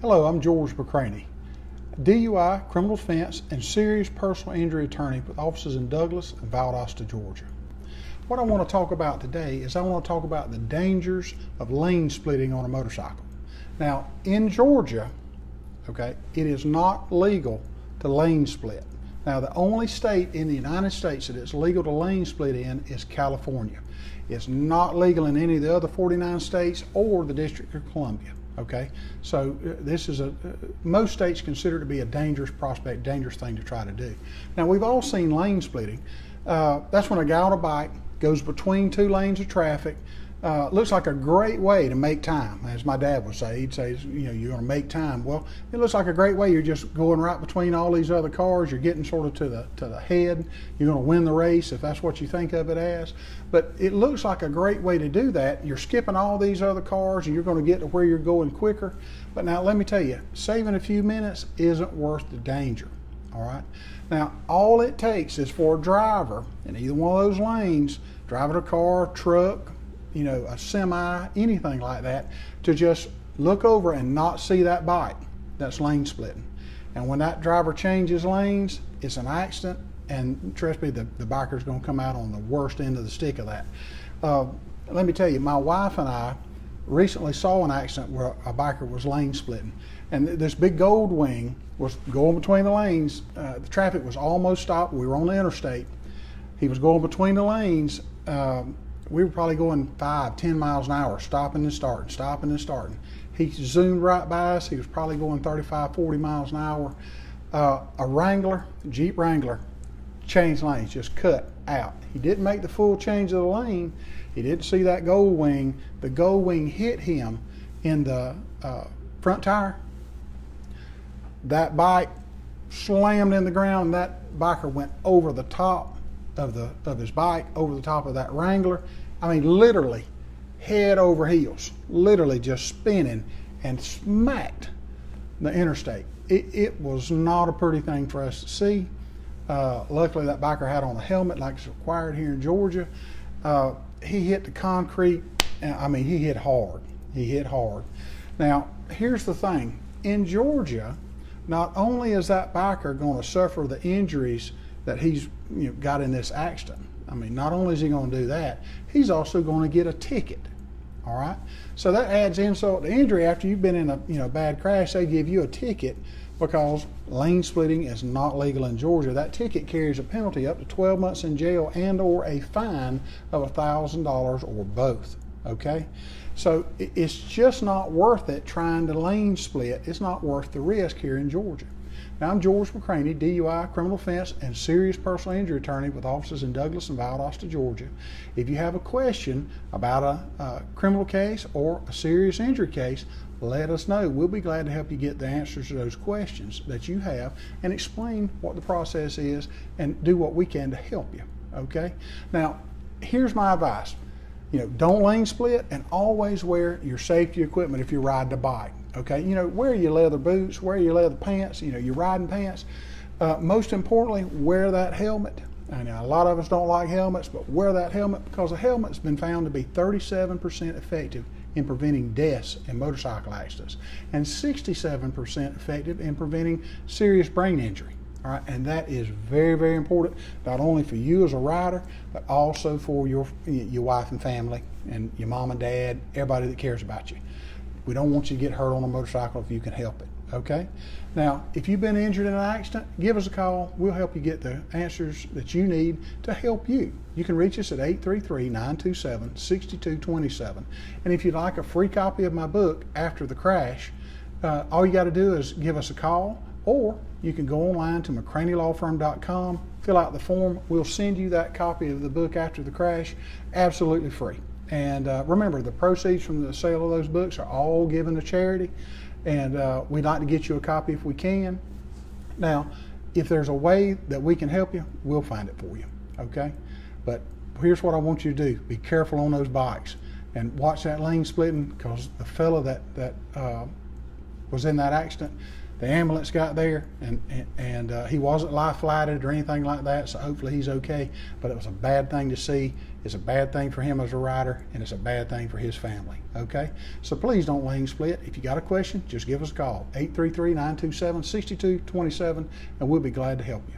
Hello, I'm George McCranie, DUI, criminal defense, and serious personal injury attorney with offices in Douglas and Valdosta, Georgia. What I want to talk about today is I want to talk about the dangers of lane splitting on a motorcycle. Now, in Georgia, it is not legal to lane split. Now, the only state in the United States that it's legal to lane split in is California. It's not legal in any of the other 49 states or the District of Columbia. So this is most states consider it to be a dangerous prospect, dangerous thing to try to do. Now, we've all seen lane splitting. That's when a guy on a bike goes between two lanes of traffic. Looks like a great way to make time, as my dad would say. He'd say, you're going to make time. Well, it looks like a great way. You're just going right between all these other cars. You're getting sort of to the head. You're going to win the race if that's what you think of it as. But it looks like a great way to do that. You're skipping all these other cars and you're going to get to where you're going quicker. But now let me tell you, saving a few minutes isn't worth the danger. All right. Now, all it takes is for a driver in either one of those lanes, driving a car, truck, a semi, anything like that, to just look over and not see that bike that's lane splitting. And when that driver changes lanes, it's an accident, and trust me, the biker's going to come out on the worst end of the stick of that. Let me tell you, my wife and I recently saw an accident where a biker was lane splitting, and this big gold wing was going between the lanes. The traffic was almost stopped. We were on the interstate. He was going between the lanes. We were probably going 5-10 miles an hour, stopping and starting, stopping and starting. He zoomed right by us. He was probably going 35-40 miles an hour. A Jeep Wrangler, changed lanes, just cut out. He didn't make the full change of the lane. He didn't see that gold wing. The gold wing hit him in the front tire. That bike slammed in the ground. That biker went over the top of his bike, over the top of that Wrangler. I mean, literally head over heels, literally just spinning, and smacked the interstate. It was not a pretty thing for us to see. Luckily, that biker had on a helmet like it's required here in Georgia. He hit the concrete. I mean, he hit hard. He hit hard. Now, here's the thing. In Georgia, not only is that biker going to suffer the injuries that he's got in this accident. I mean, not only is he going to do that, he's also going to get a ticket. All right. So that adds insult to injury. After you've been in a bad crash, they give you a ticket because lane splitting is not legal in Georgia. That ticket carries a penalty up to 12 months in jail and/or a fine of $1,000 or both. Okay. So it's just not worth it trying to lane split. It's not worth the risk here in Georgia. Now, I'm George McCranie, DUI, criminal defense, and serious personal injury attorney with offices in Douglas and Valdosta, Georgia. If you have a question about a criminal case or a serious injury case, let us know. We'll be glad to help you get the answers to those questions that you have and explain what the process is and do what we can to help you. Okay? Now, here's my advice. Don't lane split, and always wear your safety equipment if you're riding a bike. Okay, wear your leather boots, wear your leather pants, your riding pants. Most importantly, wear that helmet. And a lot of us don't like helmets, but wear that helmet because a helmet's been found to be 37% effective in preventing deaths in motorcycle accidents and 67% effective in preventing serious brain injury. All right, and that is very, very important, not only for you as a rider, but also for your wife and family and your mom and dad, everybody that cares about you. We don't want you to get hurt on a motorcycle if you can help it, okay? Now, if you've been injured in an accident, give us a call. We'll help you get the answers that you need to help you. You can reach us at 833-927-6227. And if you'd like a free copy of my book, After the Crash, all you got to do is give us a call, or you can go online to McCranieLawFirm.com, fill out the form. We'll send you that copy of the book, After the Crash, absolutely free. And remember, the proceeds from the sale of those books are all given to charity, and we'd like to get you a copy if we can. Now, if there's a way that we can help you, we'll find it for you, okay? But here's what I want you to do. Be careful on those bikes and watch that lane splitting, because the fellow that was in that accident, The ambulance got there, and he wasn't life flighted or anything like that, so hopefully he's okay. But it was a bad thing to see. It's a bad thing for him as a rider, and it's a bad thing for his family, okay? So please don't lane split. If you got a question, just give us a call, 833-927-6227, and we'll be glad to help you.